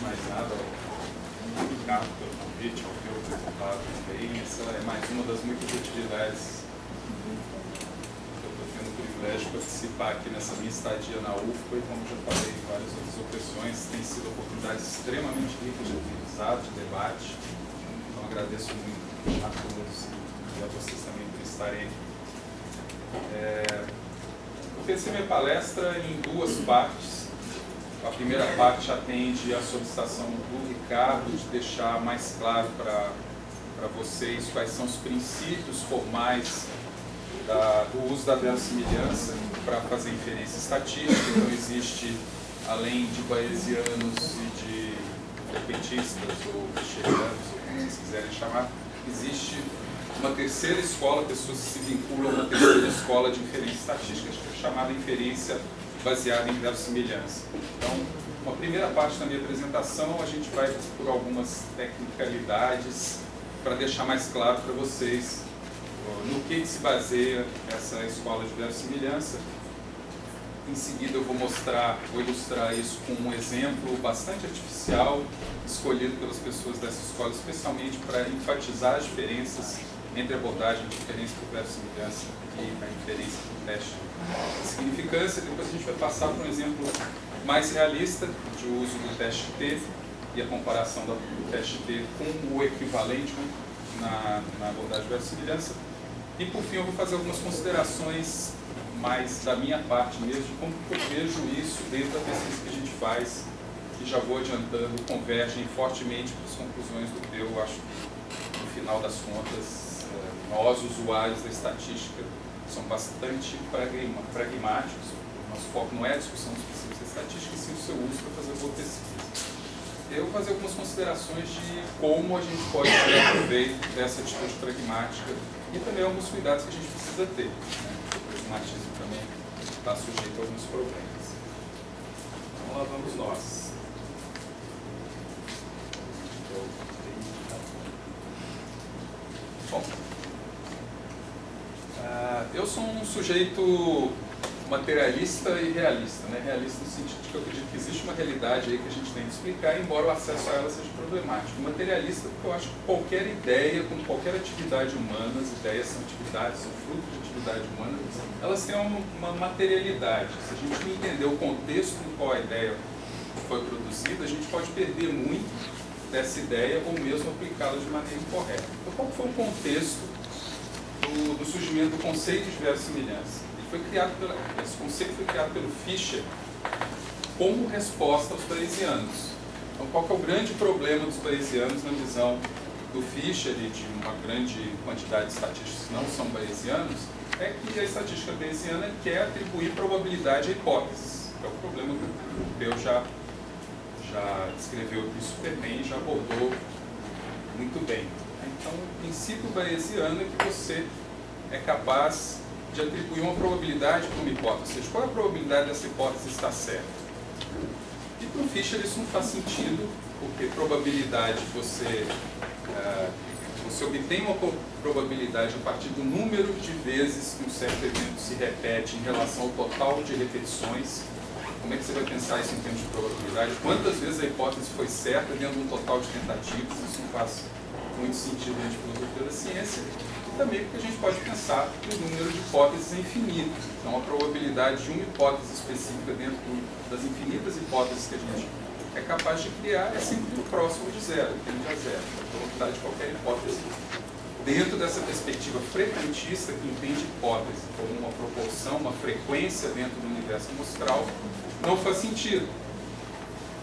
mais nada ao Ricardo pelo convite, ao meu resultado também. Essa é mais uma das muitas atividades que eu estou tendo o privilégio de participar aqui nessa minha estadia na UFPA, e como já falei em várias outras ocasiões, tem sido oportunidades extremamente ricas de aprendizado, de debate. Então agradeço muito a todos e a vocês também por estarem aqui. Eu pensei minha palestra em duas partes. A primeira parte atende à solicitação do Ricardo de deixar mais claro para vocês quais são os princípios formais do uso da verossimilhança para fazer inferência estatística. Então existe, além de bayesianos e de frequentistas ou ficherianos, ou como vocês quiserem chamar, existe uma terceira escola, pessoas que se vinculam a uma terceira escola de inferência estatística, chamada inferência baseada em verossimilhança. Então, uma primeira parte da minha apresentação, a gente vai por algumas tecnicalidades para deixar mais claro para vocês no que se baseia essa escola de verossimilhança. Em seguida eu vou ilustrar isso com um exemplo bastante artificial, escolhido pelas pessoas dessa escola, especialmente para enfatizar as diferenças entre a abordagem de inferência por verossimilhança e a inferência por teste de significância. Depois a gente vai passar para um exemplo mais realista de uso do teste T e a comparação do teste T com o equivalente na abordagem de verossimilhança. E por fim eu vou fazer algumas considerações mais da minha parte mesmo, de como eu vejo isso dentro da pesquisa que a gente faz, que já vou adiantando, convergem fortemente para as conclusões do que eu acho que, no final das contas, nós, usuários da estatística, são bastante pragmáticos. O nosso foco não é a discussão dos princípios da estatística, e sim o seu uso para fazer boa pesquisa. Eu vou fazer algumas considerações de como a gente pode tirar proveito dessa atitude pragmática e também alguns cuidados que a gente precisa ter, né? O pragmatismo também está sujeito a alguns problemas. Então lá vamos nós. Bom, eu sou um sujeito materialista e realista, né? Realista no sentido de que eu acredito que existe uma realidade aí que a gente tem que explicar, embora o acesso a ela seja problemático. Materialista porque eu acho que qualquer ideia, como qualquer atividade humana, as ideias são atividades, são fruto de atividade humana, elas têm uma materialidade. Se a gente não entender o contexto em qual a ideia foi produzida, a gente pode perder muito dessa ideia ou mesmo aplicá-la de maneira incorreta. Então, qual foi o contexto do surgimento do conceito de verossimilhança? Esse conceito foi criado pelo Fisher como resposta aos bayesianos. Então, qual que é o grande problema dos bayesianos na visão do Fisher e de uma grande quantidade de estatísticos que não são bayesianos? É que a estatística bayesiana quer atribuir probabilidade a hipóteses. É o problema que o Peu já descreveu super bem, já abordou muito bem. Então, o princípio bayesiano é que você é capaz de atribuir uma probabilidade para uma hipótese. Ou seja, qual é a probabilidade dessa hipótese estar certa? E para o Fisher isso não faz sentido, porque probabilidade você obtém uma probabilidade a partir do número de vezes que um certo evento se repete em relação ao total de repetições. Como é que você vai pensar isso em termos de probabilidade? Quantas vezes a hipótese foi certa dentro de um total de tentativas? Isso não faz muito sentido dentro de filosofia da ciência. E também porque a gente pode pensar que o número de hipóteses é infinito. Então a probabilidade de uma hipótese específica dentro das infinitas hipóteses que a gente é capaz de criar é sempre próximo de zero, tende a zero. A probabilidade de qualquer hipótese, dentro dessa perspectiva frequentista que entende hipótese como uma proporção, uma frequência dentro do universo amostral, não faz sentido.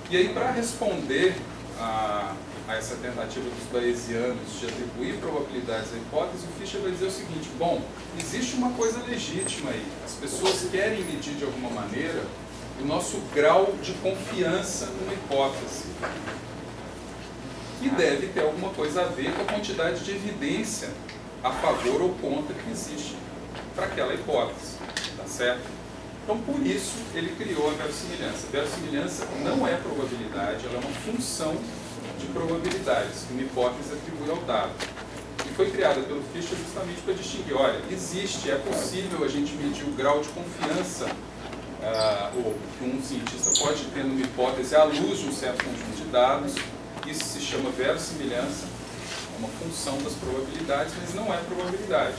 E aí, para responder a essa tentativa dos bayesianos de atribuir probabilidades à hipótese, o Fisher vai dizer o seguinte: bom, existe uma coisa legítima aí. As pessoas querem medir de alguma maneira o nosso grau de confiança numa hipótese. E deve ter alguma coisa a ver com a quantidade de evidência a favor ou contra que existe para aquela hipótese. Tá certo? Então, por isso, ele criou a verossimilhança. A verossimilhança não é probabilidade, ela é uma função de probabilidades que uma hipótese atribui ao dado. E foi criada pelo Fisher justamente para distinguir, olha, é possível a gente medir o grau de confiança ou que um cientista pode ter numa hipótese à luz de um certo conjunto de dados. Isso se chama verossimilhança, é uma função das probabilidades, mas não é probabilidade.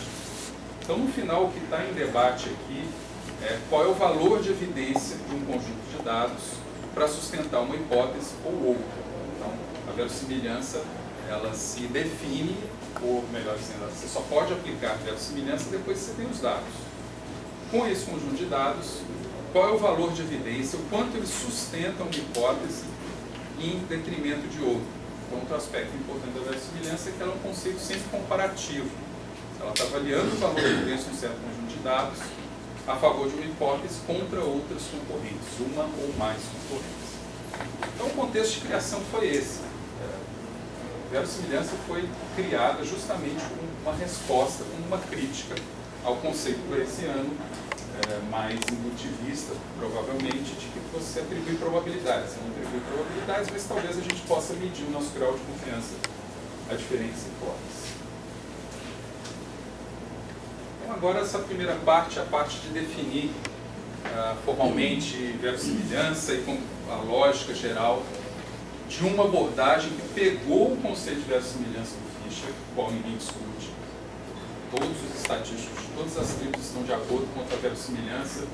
Então, no final, o que está em debate aqui é qual é o valor de evidência de um conjunto de dados para sustentar uma hipótese ou outra. Então, a verossimilhança, ela se define, ou melhor dizendo, você só pode aplicar a verossimilhança depois que você tem os dados. Com esse conjunto de dados, qual é o valor de evidência, o quanto eles sustentam uma hipótese em detrimento de outra. Então, outro aspecto importante da verossimilhança é que ela é um conceito sempre comparativo. Ela está avaliando o valor de evidência de um certo conjunto de dados a favor de uma hipótese contra outras concorrentes, uma ou mais concorrentes. Então, o contexto de criação foi esse. A verossimilhança foi criada justamente como uma resposta, como uma crítica ao conceito bayesiano, mais indutivista, provavelmente, de que você atribui probabilidades. Você não atribui probabilidades, mas talvez a gente possa medir o nosso grau de confiança a diferentes hipóteses. Então, agora essa primeira parte é a parte de definir formalmente verossimilhança e com a lógica geral de uma abordagem que pegou o conceito de verossimilhança do Fischer, o qual ninguém discute. Todos os estatísticos de todas as tribos estão de acordo com a verossimilhança,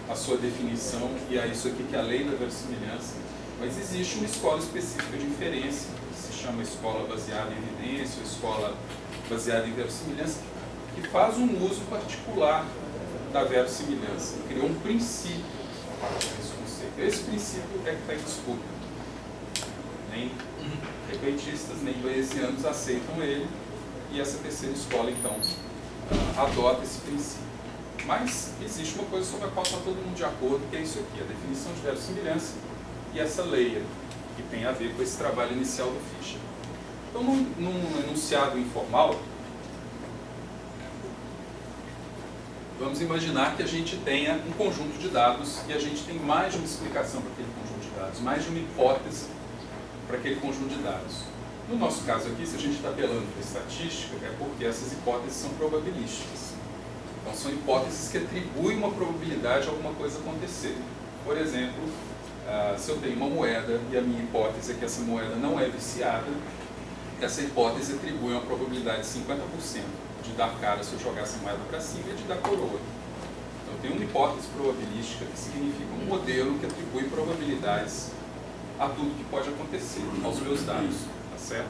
a sua definição, e é isso aqui que é a lei da verossimilhança. Mas existe uma escola específica de inferência, que se chama escola baseada em evidência, ou escola baseada em verossimilhança, que faz um uso particular da verossimilhança. Criou um princípio desse conceito. Esse princípio é que está em disputa. Nem repetistas, nem bayesianos aceitam ele, e essa terceira escola, então, adota esse princípio. Mas existe uma coisa sobre a qual está todo mundo de acordo, que é isso aqui, a definição de verossimilhança e essa lei, que tem a ver com esse trabalho inicial do Fischer. Então, num enunciado informal, vamos imaginar que a gente tenha um conjunto de dados e a gente tem mais de uma explicação para aquele conjunto de dados, mais de uma hipótese para aquele conjunto de dados. No nosso caso aqui, se a gente está apelando para estatística, é porque essas hipóteses são probabilísticas. Então, são hipóteses que atribuem uma probabilidade a alguma coisa acontecer. Por exemplo, se eu tenho uma moeda e a minha hipótese é que essa moeda não é viciada, essa hipótese atribui uma probabilidade de 50% de dar cara se eu jogar essa moeda para cima e de dar coroa. Então, eu tenho uma hipótese probabilística que significa um modelo que atribui probabilidades a tudo que pode acontecer, aos meus dados. Certo?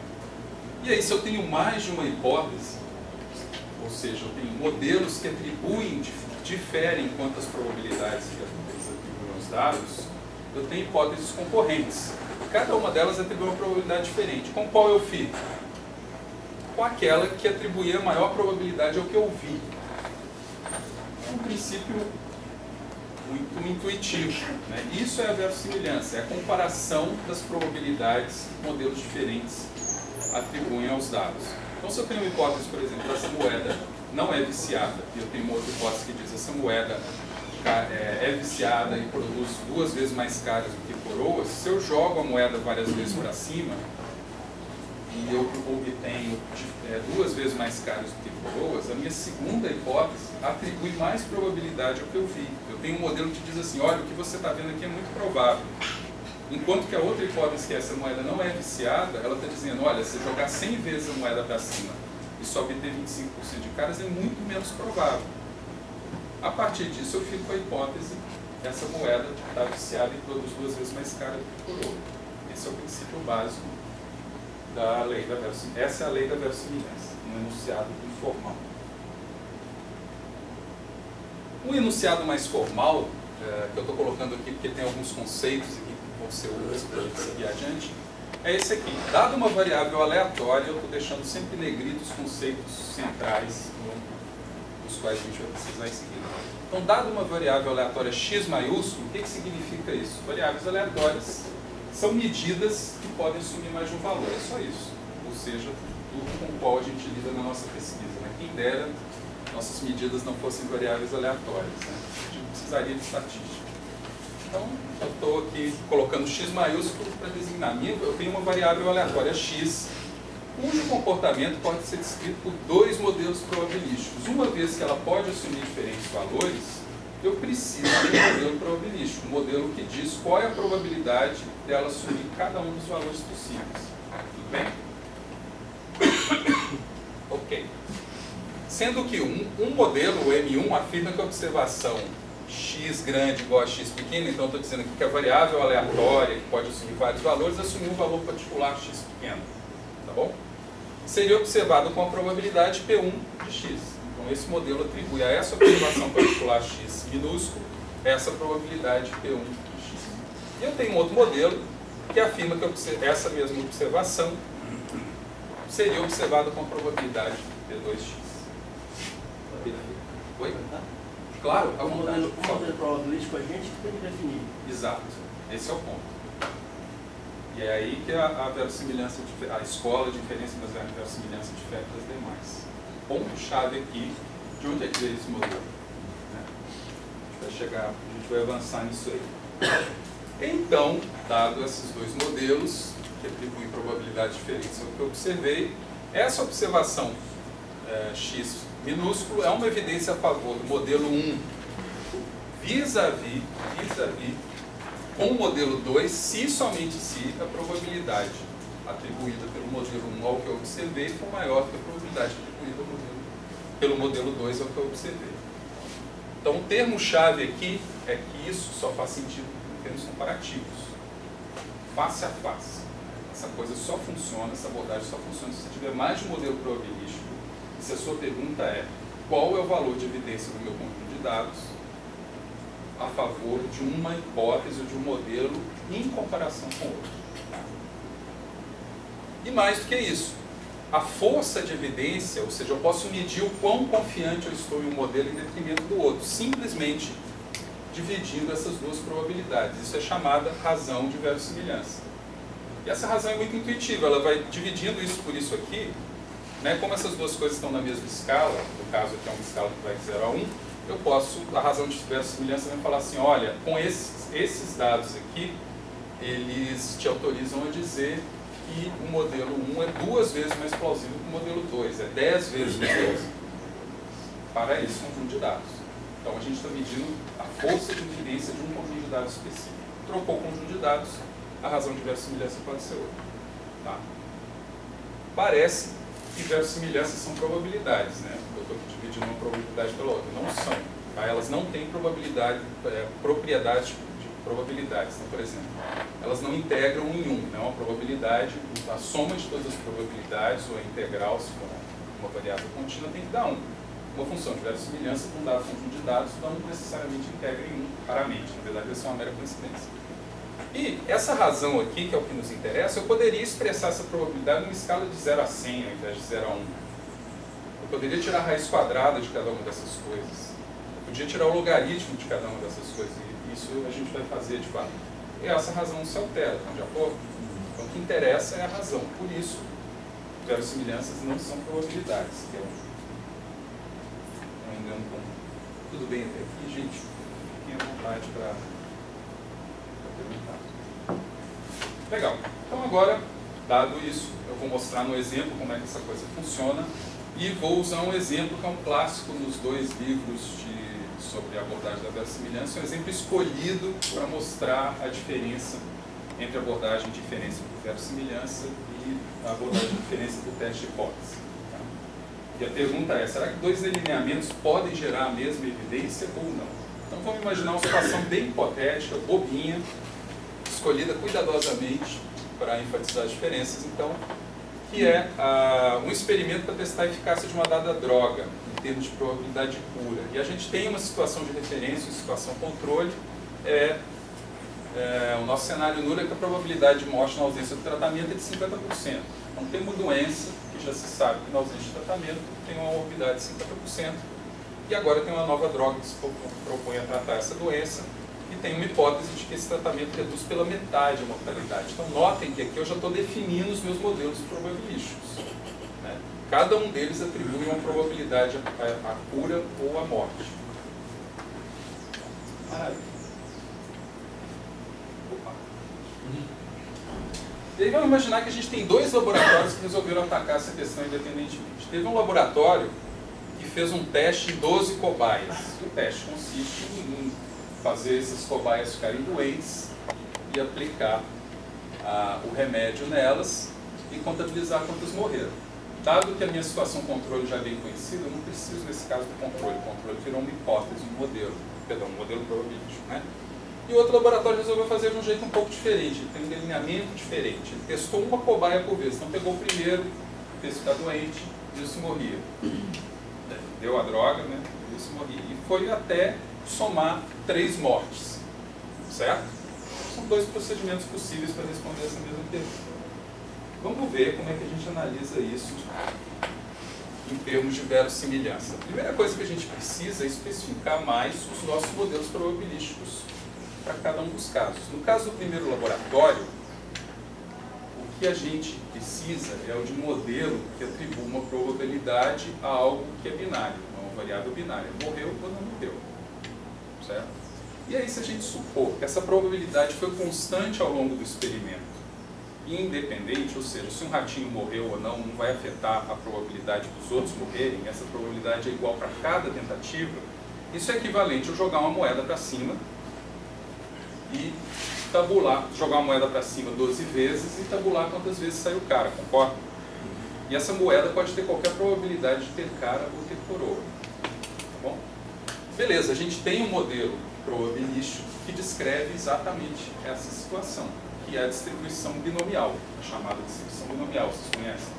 E aí, se eu tenho mais de uma hipótese, ou seja, eu tenho modelos que atribuem, diferem quantas probabilidades que eles atribuem aos dados, eu tenho hipóteses concorrentes. Cada uma delas atribui uma probabilidade diferente. Com qual eu fico? Com aquela que atribuía a maior probabilidade ao que eu vi. É um princípio muito intuitivo, né? Isso é a verossimilhança, é a comparação das probabilidades que modelos diferentes atribuem aos dados. Então, se eu tenho uma hipótese, por exemplo, essa moeda não é viciada, e eu tenho uma outra hipótese que diz essa moeda é viciada e produz 2 vezes mais caras do que coroas, se eu jogo a moeda várias vezes para cima e eu obtenho 2 vezes mais caras do que coroas, a minha segunda hipótese atribui mais probabilidade ao que eu vi. Eu tenho um modelo que diz assim, olha, o que você está vendo aqui é muito provável. Enquanto que a outra hipótese, que essa moeda não é viciada, ela está dizendo, olha, se jogar 100 vezes a moeda para cima e só obter 25% de caras, é muito menos provável. A partir disso, eu fico com a hipótese que essa moeda está viciada e produz 2 vezes mais cara do que coroa. Esse é o princípio básico da lei da verossimilhança. Essa é a lei da verossimilhança, um enunciado informal. Um enunciado mais formal, que eu estou colocando aqui porque tem alguns conceitos aqui que vão ser úteis para a gente seguir adiante, é esse aqui. Dado uma variável aleatória, eu estou deixando sempre negrito os conceitos centrais dos quais a gente vai precisar em seguida. Então, dado uma variável aleatória x maiúsculo, o que significa isso? Variáveis aleatórias são medidas que podem assumir mais de um valor, é só isso. Ou seja, tudo com o qual a gente lida na nossa pesquisa, né? Quem dera nossas medidas não fossem variáveis aleatórias, né? A gente não precisaria de estatística. Então, eu estou aqui colocando x maiúsculo para designar. Eu tenho uma variável aleatória x, cujo comportamento pode ser descrito por 2 modelos probabilísticos. Uma vez que ela pode assumir diferentes valores, eu preciso de um modelo probabilístico, um modelo que diz qual é a probabilidade dela assumir cada um dos valores possíveis. Tudo bem? Ok. Sendo que um modelo, o M1, afirma que a observação x grande igual a x pequeno, então eu estou dizendo aqui que a variável aleatória, que pode assumir vários valores, assumiu um valor particular x pequeno. Tá bom? Seria observado com a probabilidade P1 de x. Então esse modelo atribui a essa observação particular x minúsculo essa probabilidade P1 de x. E eu tenho um outro modelo que afirma que essa mesma observação seria observada com a probabilidade P2x. Oi? Claro, o modelo probabilístico a gente tem que definir. Exato, esse é o ponto. E é aí que a verossimilhança, a escola de inferência baseada em verossimilhança difere das demais. O ponto-chave aqui, de onde é que veio esse modelo? A gente vai avançar nisso aí. Então, dado esses dois modelos, que atribuem probabilidades diferentes ao que eu observei, essa observação x minúsculo é uma evidência a favor do modelo 1 vis-à-vis com o modelo 2, se e somente se a probabilidade atribuída pelo modelo 1 ao que eu observei for maior que a probabilidade atribuída pelo modelo 2 ao que eu observei. Então o termo-chave aqui é que isso só faz sentido em termos comparativos, face a face. Essa coisa só funciona, essa abordagem só funciona se você tiver mais de um modelo probabilístico. Se a sua pergunta é qual é o valor de evidência do meu conjunto de dados a favor de uma hipótese ou de um modelo em comparação com outro. E mais do que isso, a força de evidência, ou seja, eu posso medir o quão confiante eu estou em um modelo em detrimento do outro, simplesmente dividindo essas duas probabilidades. Isso é chamada razão de verossimilhança. E essa razão é muito intuitiva, ela vai dividindo isso por isso aqui. Como essas duas coisas estão na mesma escala, no caso aqui é uma escala que vai de 0 a 1, eu posso, a razão de verossimilhança vai falar assim, olha, com esses dados aqui, eles te autorizam a dizer que o modelo 1 é 2 vezes mais plausível que o modelo 2, é 10 vezes mais plausível para esse conjunto de dados. Então a gente está medindo a força de evidência de um conjunto de dados específico. Trocou o conjunto de dados, a razão de verossimilhança pode ser outra. Tá? Parece que verossimilhanças são probabilidades, né? Eu estou dividindo uma probabilidade pela outra. Não são. Tá? Elas não têm propriedade de probabilidades. Então, por exemplo, elas não integram em um. Né? Uma probabilidade, a soma de todas as probabilidades, ou a integral, se for uma variável contínua, tem que dar 1. Uma função de verossimilhança com um dado conjunto de dados não necessariamente integra em 1 raramente. Na verdade, isso é uma mera coincidência. E essa razão aqui, que é o que nos interessa, eu poderia expressar essa probabilidade numa escala de 0 a 100 ao invés de 0 a 1. Eu poderia tirar a raiz quadrada de cada uma dessas coisas. Eu podia tirar o logaritmo de cada uma dessas coisas. E isso a gente vai fazer de fato. E essa razão não se altera, estão de acordo? Então o que interessa é a razão. Por isso, verossimilhanças não são probabilidades. Que é um engano comum. Tudo bem até aqui, gente? Fiquem à vontade para perguntar. Legal. Então agora, dado isso, eu vou mostrar no exemplo como é que essa coisa funciona e vou usar um exemplo que é um clássico nos dois livros sobre a abordagem da verossimilhança, um exemplo escolhido para mostrar a diferença entre a abordagem de inferência por verossimilhança e a abordagem de inferência por teste de hipótese. Tá? E a pergunta é, será que dois delineamentos podem gerar a mesma evidência ou não? Então vamos imaginar uma situação bem hipotética, bobinha, escolhida cuidadosamente para enfatizar as diferenças, então, que é um experimento para testar a eficácia de uma dada droga, em termos de probabilidade pura. E a gente tem uma situação de referência, uma situação controle, o nosso cenário nulo é que a probabilidade de morte na ausência do tratamento é de 50%. Então tem uma doença que já se sabe que na ausência de tratamento tem uma morbidade de 50%, e agora tem uma nova droga que se propõe a tratar essa doença, e tem uma hipótese de que esse tratamento reduz pela metade a mortalidade. Então notem que aqui eu já estou definindo os meus modelos probabilísticos. Né? Cada um deles atribui uma probabilidade à cura ou à morte. Maravilha. Opa. E aí vamos imaginar que a gente tem dois laboratórios que resolveram atacar essa questão independentemente. Teve um laboratório e fez um teste em 12 cobaias. O teste consiste em fazer esses cobaias ficarem doentes e aplicar o remédio nelas e contabilizar quantas morreram. Dado que a minha situação controle já é bem conhecida, eu não preciso, nesse caso, do controle. O controle virou uma hipótese, um modelo probabilístico, né? E o outro laboratório resolveu fazer de um jeito um pouco diferente, ele tem um delineamento diferente. Ele testou uma cobaia por vez, então pegou o primeiro, fez ficar doente, isso morria. Deu a droga, né? Isso morria. E foi até somar 3 mortes, certo? São 2 procedimentos possíveis para responder essa mesma pergunta. Vamos ver como é que a gente analisa isso em termos de verossimilhança. A primeira coisa que a gente precisa é especificar mais os nossos modelos probabilísticos para cada um dos casos. No caso do primeiro laboratório, o que a gente precisa é o de modelo que atribua uma probabilidade a algo que é binário, uma variável binária. Morreu ou não morreu. Certo? E aí, se a gente supor que essa probabilidade foi constante ao longo do experimento, independente, ou seja, se um ratinho morreu ou não, não vai afetar a probabilidade dos outros morrerem, essa probabilidade é igual para cada tentativa, isso é equivalente a jogar uma moeda para cima e tabular, jogar uma moeda para cima 12 vezes e tabular quantas vezes saiu cara, concorda? E essa moeda pode ter qualquer probabilidade de ter cara ou ter coroa. Tá bom? Beleza, a gente tem um modelo probabilístico que descreve exatamente essa situação, que é a distribuição binomial, a chamada distribuição binomial, vocês conhecem?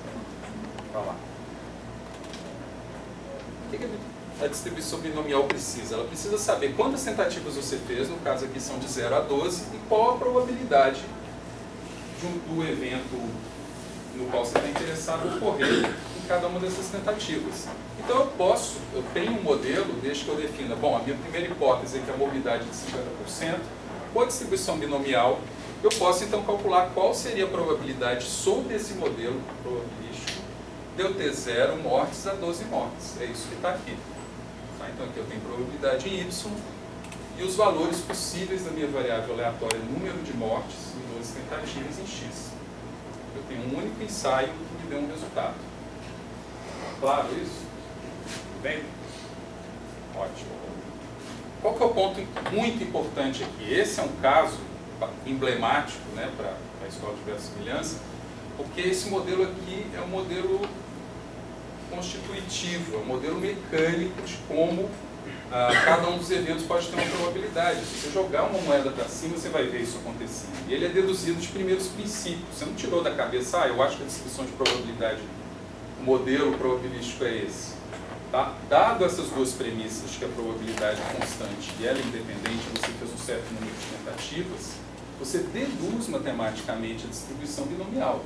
Vai lá. O que a distribuição binomial precisa? Ela precisa saber quantas tentativas você fez, no caso aqui são de 0 a 12, e qual a probabilidade do evento no qual você está interessado ocorrer em cada uma dessas tentativas. Então eu tenho um modelo, desde que eu defina, bom, a minha primeira hipótese é que a morbidade é de 50%, com a distribuição binomial, eu posso então calcular qual seria a probabilidade sobre esse modelo probabilístico de eu ter 0 mortes a 12 mortes. É isso que está aqui. Tá? Então aqui eu tenho probabilidade em y e os valores possíveis da minha variável aleatória número de mortes em 12 tentativas em x. Eu tenho um único ensaio que me deu um resultado. Claro isso? Tudo bem? Ótimo. Qual que é o ponto muito importante aqui? Esse é um caso emblemático, né, para a escola de verossimilhança, porque esse modelo aqui é um modelo constitutivo, é um modelo mecânico de como cada um dos eventos pode ter uma probabilidade. Se você jogar uma moeda para cima, você vai ver isso acontecendo. E ele é deduzido de primeiros princípios. Você não tirou da cabeça, eu acho que a distribuição de probabilidade, o modelo probabilístico é esse. Tá? Dado essas duas premissas, que a probabilidade é constante e ela é independente, você fez um certo número de tentativas, você deduz matematicamente a distribuição binomial.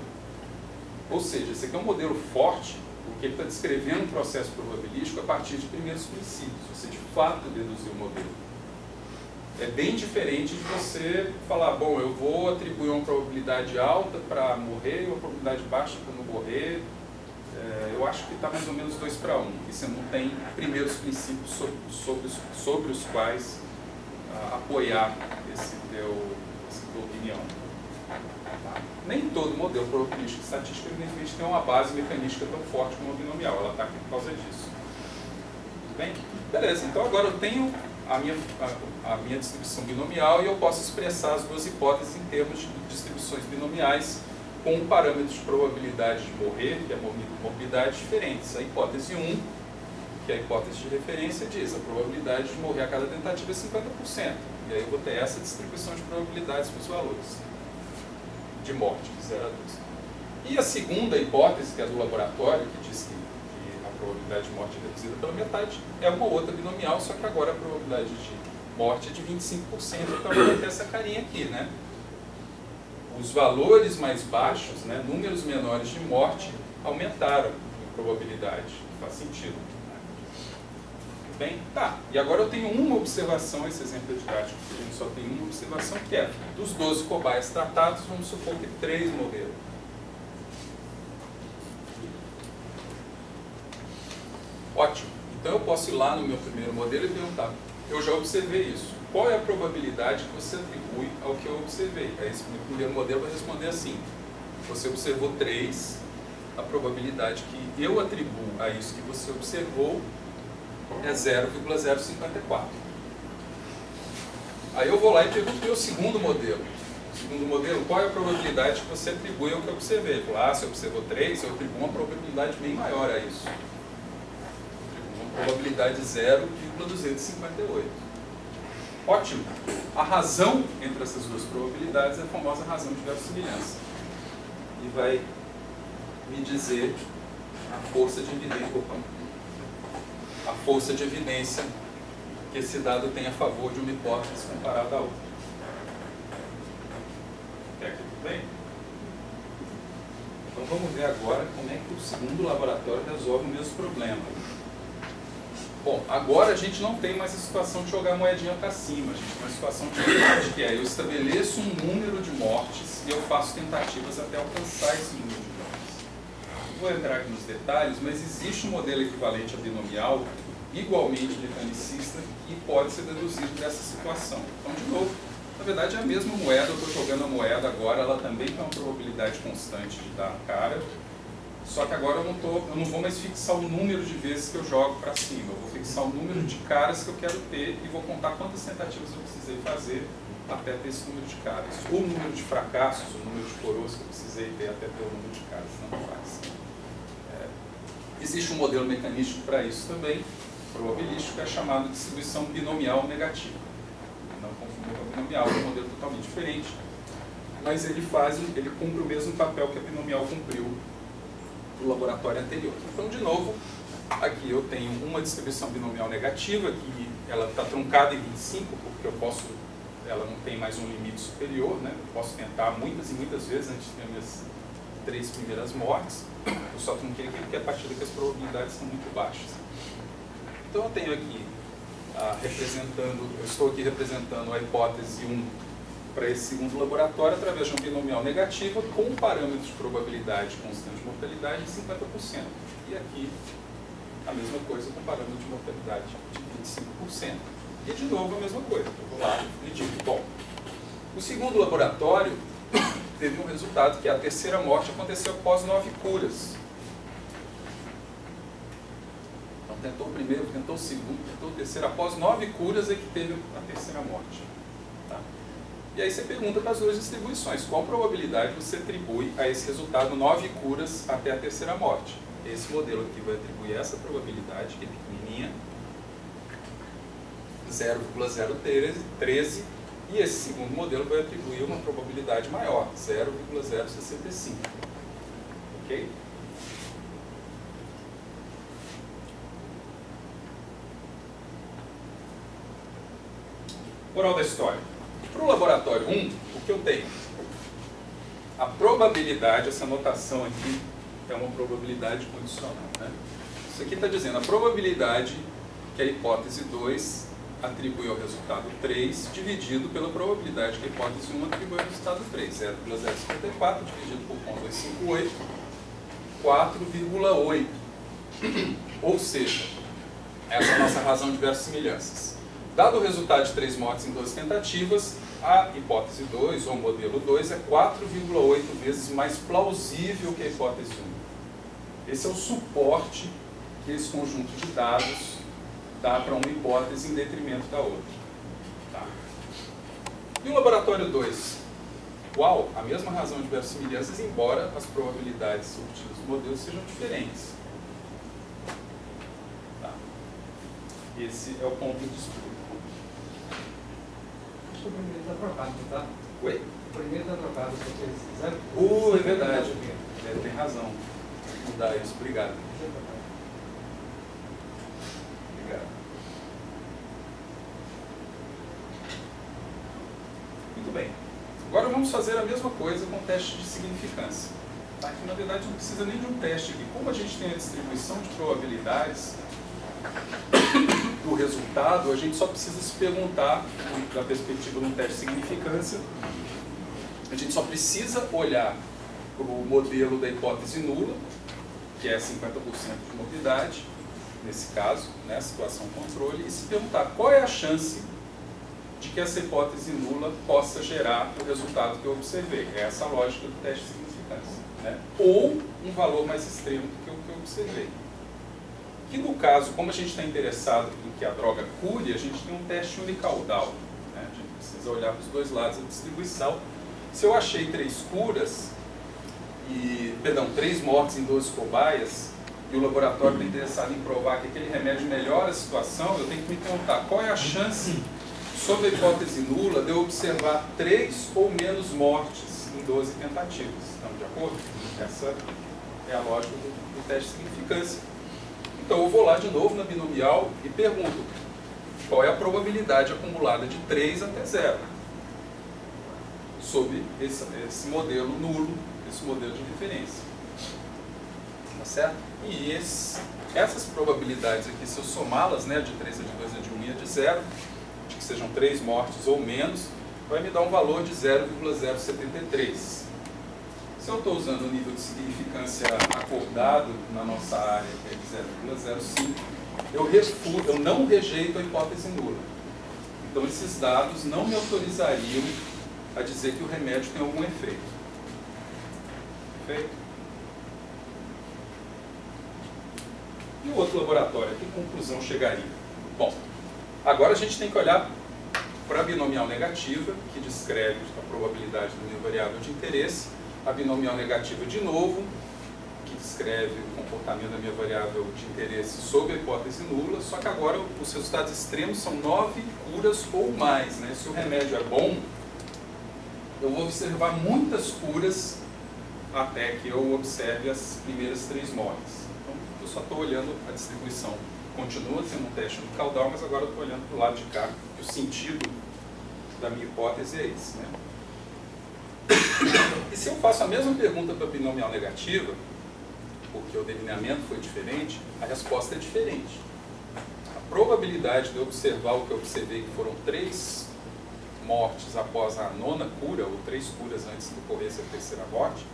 Ou seja, esse aqui é um modelo forte, porque ele está descrevendo um processo probabilístico a partir de primeiros princípios. Você, de fato, deduziu o modelo. É bem diferente de você falar, bom, eu vou atribuir uma probabilidade alta para morrer e uma probabilidade baixa para não morrer. Eu acho que está mais ou menos 2 para 1, e você não tem primeiros princípios sobre os quais apoiar essa tua opinião. Tá? Nem todo modelo probabilístico estatístico evidentemente tem uma base mecanística tão forte como a binomial, ela está aqui por causa disso. Tudo bem? Beleza, então agora eu tenho a minha distribuição binomial e eu posso expressar as duas hipóteses em termos de distribuições binomiais com um parâmetro de probabilidade de morrer, que é morbidade, diferentes. A hipótese 1, que é a hipótese de referência, diz a probabilidade de morrer a cada tentativa é 50%. E aí eu vou ter essa distribuição de probabilidades para os valores de morte, de 0 a 12. E a segunda hipótese, que é do laboratório, que diz que a probabilidade de morte é reduzida pela metade, é uma outra binomial, só que agora a probabilidade de morte é de 25%, então vai ter essa carinha aqui, né? Os valores mais baixos, né, números menores de morte, aumentaram em probabilidade. Faz sentido. Tudo bem? Tá. E agora eu tenho uma observação, esse exemplo é didático, a gente só tem uma observação, que é, dos 12 cobaias tratados, vamos supor que 3 morreram. Ótimo. Então eu posso ir lá no meu primeiro modelo e perguntar, eu já observei isso. Qual é a probabilidade que você atribui ao que eu observei? Esse primeiro modelo vai responder assim. Você observou 3, a probabilidade que eu atribuo a isso que você observou é 0,054. Aí eu vou lá e pergunto para o segundo modelo. Segundo modelo, qual é a probabilidade que você atribui ao que eu observei? Ele falou, se eu observou 3, eu atribuo uma probabilidade bem maior a isso. Uma probabilidade de 0,258. Ótimo. A razão entre essas duas probabilidades é a famosa razão de verossimilhança. E vai me dizer a força de evidência, a força de evidência que esse dado tem a favor de uma hipótese comparada à outra. Até aqui tudo bem? Então vamos ver agora como é que o segundo laboratório resolve o mesmo problema. Bom, agora a gente não tem mais a situação de jogar a moedinha para cima, a gente tem uma situação diferente, que é eu estabeleço um número de mortes e eu faço tentativas até alcançar esse número de mortes. Não vou entrar aqui nos detalhes, mas existe um modelo equivalente a binomial, igualmente mecanicista, que pode ser deduzido dessa situação. Então, de novo, na verdade é a mesma moeda, eu estou jogando a moeda agora, ela também tem uma probabilidade constante de dar cara, só que agora eu não vou mais fixar o número de vezes que eu jogo para cima, eu vou fixar o número de caras que eu quero ter e vou contar quantas tentativas eu precisei fazer até ter esse número de caras. O número de fracassos, o número de coroas que eu precisei ter até ter o número de caras, não faz. Existe um modelo mecanístico para isso também, probabilístico, é chamado de distribuição binomial negativa. Não confundir com a binomial, é um modelo totalmente diferente, mas ele cumpre o mesmo papel que a binomial cumpriu no laboratório anterior. Então, de novo, aqui eu tenho uma distribuição binomial negativa, que ela está truncada em 25, porque ela não tem mais um limite superior, né? Eu posso tentar muitas e muitas vezes antes de ter minhas 3 primeiras mortes. Eu só trunquei aqui porque a partir daqui as probabilidades são muito baixas. Então eu tenho aqui, eu estou aqui representando a hipótese 1 para esse segundo laboratório através de um binomial negativa com um parâmetro de probabilidade constante de mortalidade de 50%. E aqui a mesma coisa com parâmetro de mortalidade de 25%. E de novo a mesma coisa. Eu vou lá e digo, bom, o segundo laboratório teve um resultado que a terceira morte aconteceu após 9 curas. Então tentou o primeiro, tentou o segundo, tentou o terceiro. Após 9 curas é que teve a terceira morte. Tá? E aí você pergunta para as duas distribuições, qual probabilidade você atribui a esse resultado 9 curas até a terceira morte? Esse modelo aqui vai atribuir essa probabilidade, que é pequenininha, 0,013, e esse segundo modelo vai atribuir uma probabilidade maior, 0,065. Ok? Moral da história. Para o laboratório 1, o que eu tenho? A probabilidade, essa notação aqui, é uma probabilidade condicional. Né? Isso aqui está dizendo a probabilidade que a hipótese 2 atribui ao resultado 3, dividido pela probabilidade que a hipótese 1 atribui ao resultado 3. 0,054 dividido por 0,258, 4,8. Ou seja, essa é a nossa razão de verossimilhanças. Dado o resultado de 3 mortes em 12 tentativas, a hipótese 2, ou modelo 2, é 4,8 vezes mais plausível que a hipótese 1. Esse é o suporte que esse conjunto de dados dá para uma hipótese em detrimento da outra. Tá? E o laboratório 2? Igual, a mesma razão de verossimilhanças, embora as probabilidades obtidas do modelo sejam diferentes. Tá? Esse é o ponto de disputa. O primeiro está trocado, tá? Oi? O primeiro está trocado, se é verdade. Tem razão. Vou mudar isso. Obrigado. Obrigado. Muito bem. Agora vamos fazer a mesma coisa com o teste de significância. Tá? Que na verdade não precisa nem de um teste aqui. Como a gente tem a distribuição de probabilidades do resultado, a gente só precisa se perguntar, da perspectiva de um teste de significância, a gente só precisa olhar para o modelo da hipótese nula, que é 50% de morbidade, nesse caso, né, situação controle, e se perguntar qual é a chance de que essa hipótese nula possa gerar o resultado que eu observei. É essa a lógica do teste de significância. Né? Ou um valor mais extremo do que o que eu observei. Que no caso, como a gente está interessado em que a droga cure, a gente tem um teste unicaudal, né? A gente precisa olhar para os dois lados da distribuição. Se eu achei 3 curas, três mortes em 12 cobaias, e o laboratório está interessado em provar que aquele remédio melhora a situação, eu tenho que me perguntar qual é a chance, sob a hipótese nula, de eu observar 3 ou menos mortes em 12 tentativas. Estamos de acordo? Essa é a lógica do teste de significância. Então eu vou lá de novo na binomial e pergunto qual é a probabilidade acumulada de 3 até 0, sob esse modelo nulo, esse modelo de referência. Tá certo? E essas probabilidades aqui, se eu somá-las, né, de 3 a de 2 a de 1 e a de 0, de que sejam 3 mortes ou menos, vai me dar um valor de 0,073. Se eu estou usando o nível de significância acordado na nossa área, que é de 0,05, eu não rejeito a hipótese nula. Então esses dados não me autorizariam a dizer que o remédio tem algum efeito. Perfeito? E o outro laboratório, a que conclusão chegaria? Bom, agora a gente tem que olhar para a binomial negativa, que descreve a probabilidade do meu variável de interesse, a binomial negativa de novo, que descreve o comportamento da minha variável de interesse sob a hipótese nula, só que agora os resultados extremos são 9 curas ou mais, né? Se o remédio é bom, eu vou observar muitas curas até que eu observe as primeiras 3 mortes. Então, eu só estou olhando a distribuição. Continua sendo um teste no caudal, mas agora eu estou olhando para o lado de cá, e o sentido da minha hipótese é esse, né? E se eu faço a mesma pergunta para a binomial negativa, porque o delineamento foi diferente, a resposta é diferente. A probabilidade de eu observar o que eu observei, que foram 3 mortes após a 9ª cura, ou 3 curas antes de ocorrer a 3ª morte,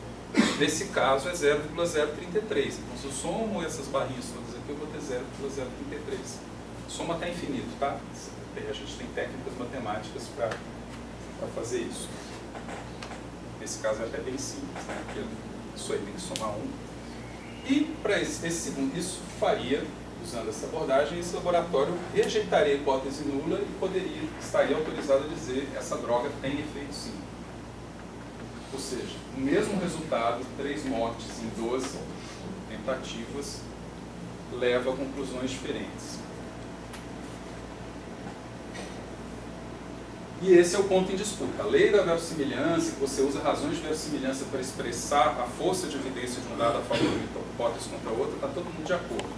nesse caso é 0,033. Então, se eu somo essas barrinhas todas aqui, eu vou ter 0,033. Soma até infinito, tá? A gente tem técnicas matemáticas para fazer isso. Nesse caso é até bem simples, né? Porque isso aí tem que somar 1. E para isso faria, usando essa abordagem, esse laboratório rejeitaria a hipótese nula e estaria autorizado a dizer essa droga tem efeito sim. Ou seja, o mesmo resultado, 3 mortes em 12 tentativas, leva a conclusões diferentes. E esse é o ponto em disputa. A lei da verossimilhança, que você usa razões de verossimilhança para expressar a força de evidência de um dado a favor de uma hipótese contra a outra, está todo mundo de acordo.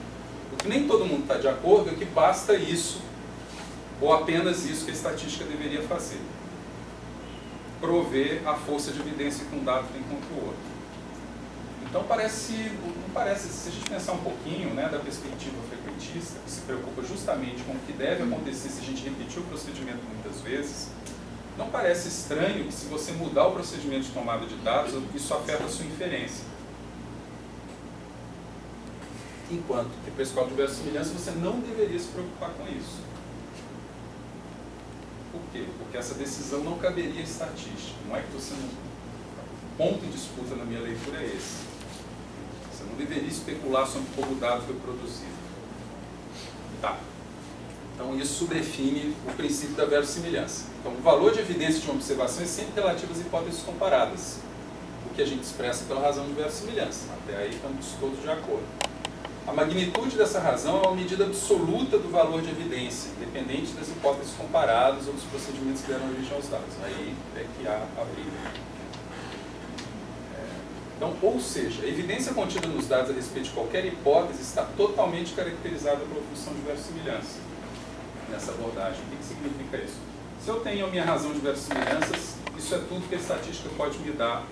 O que nem todo mundo está de acordo é que basta isso, ou apenas isso que a estatística deveria fazer. Prover a força de evidência que um dado tem contra o outro. Então não parece, se a gente pensar um pouquinho, né, da perspectiva frequentista, que se preocupa justamente com o que deve acontecer se a gente repetir o procedimento muitas vezes, não parece estranho que se você mudar o procedimento de tomada de dados, isso afeta a sua inferência. Enquanto que para a escola de verossimilhança você não deveria se preocupar com isso. Por quê? Porque essa decisão não caberia estatística. Não é que você não... O ponto em disputa na minha leitura é esse. Você não deveria especular sobre como o dado foi produzido. Tá. Então isso define o princípio da verossimilhança. Então o valor de evidência de uma observação é sempre relativo às hipóteses comparadas. O que a gente expressa pela razão de verossimilhança. Até aí estamos todos de acordo. A magnitude dessa razão é uma medida absoluta do valor de evidência, independente das hipóteses comparadas ou dos procedimentos que deram origem aos dados. Aí é que há a briga. Então, ou seja, a evidência contida nos dados a respeito de qualquer hipótese está totalmente caracterizada pela função de verossimilhança nessa abordagem. O que significa isso? Se eu tenho a minha razão de verossimilhanças, isso é tudo que a estatística pode me dar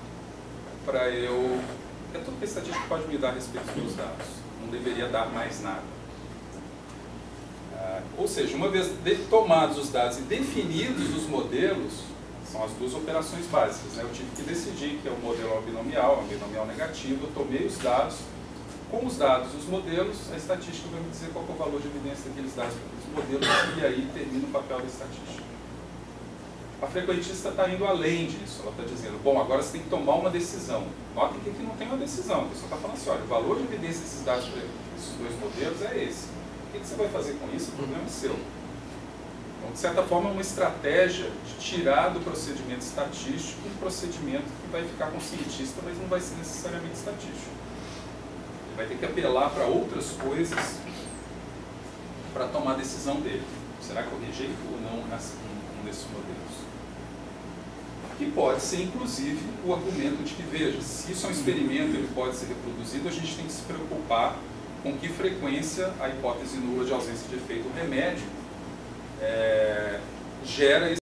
para eu... É tudo que a estatística pode me dar a respeito dos meus dados. Não deveria dar mais nada. Ou seja, uma vez tomados os dados e definidos os modelos, são as duas operações básicas, né? Eu tive que decidir que é o modelo binomial, a binomial negativa, eu tomei os dados, com os dados e os modelos, a estatística vai me dizer qual é o valor de evidência daqueles dados para aqueles modelos, e aí termina o papel da estatística. A frequentista está indo além disso, ela está dizendo, bom, agora você tem que tomar uma decisão. Notem que aqui não tem uma decisão, a pessoa está falando assim, olha, o valor de evidência desses dados para esses dois modelos é esse. O que você vai fazer com isso? O problema é seu. Então, de certa forma, é uma estratégia de tirar do procedimento estatístico um procedimento que vai ficar com o cientista, mas não vai ser necessariamente estatístico. Ele vai ter que apelar para outras coisas para tomar a decisão dele. Será que eu rejeito ou não um desses modelos? Que pode ser, inclusive, o argumento de que, veja, se isso é um experimento, ele pode ser reproduzido, a gente tem que se preocupar com que frequência a hipótese nula de ausência de efeito remédio gera